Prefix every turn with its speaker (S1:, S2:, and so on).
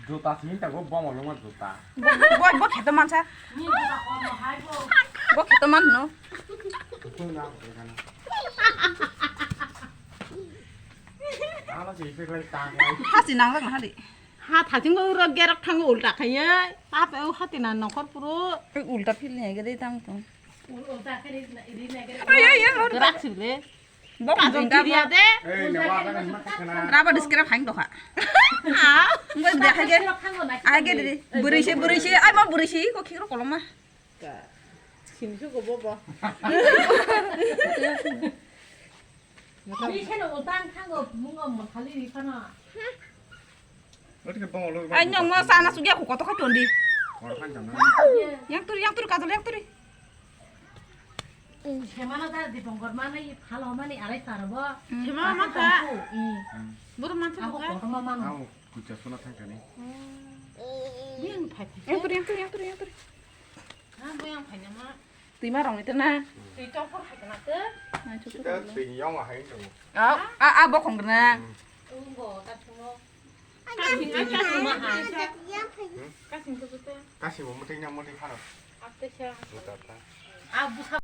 S1: Juta sini tak gua bom orang mah juta.
S2: Bo kheto mansa. Bo kheto man no.
S1: Itu nak kan. Ala sih sekali tang.
S2: Hasi nang lang hadi.
S3: Ha 다진 거 게락 탄거 올다 가야 빠빼 하티나 너커 프로
S2: Ulta phil ne gede tang to.
S3: 게락 집래
S2: Bo
S3: 좀
S2: kheto
S3: 기리야 돼
S1: Eh, nyawa kan mak kena.
S2: Raba diskira phang to ha. Ngoi de ha ge. Ai ge de. Burisi ai ma burisi ko khiro kolom ma.
S3: 김수고 봐봐
S1: 어떻게 bom orang?
S2: Ai nyong ma sana sugia ko to ka tondi.
S1: Orang kan jangan.
S2: Yang turi kajol yang turi.
S3: 제마 마타 뭐로 마타 뭐가
S1: Tahu, kucing sunat kan ni.
S3: 미안 파이
S2: Yang turi.
S3: 아 뭐야 파냐마
S2: Tima rong itu na.
S3: 이 점퍼 하잖아 그
S2: Na cukup.
S1: Kita tinggal mah hari tu.
S2: Bo khong na.
S3: 까싱 까싱 까싱 그거
S1: Kasih mau mesti nyamuk di sana.
S3: 앞대샤
S1: Juta.
S3: 아 무사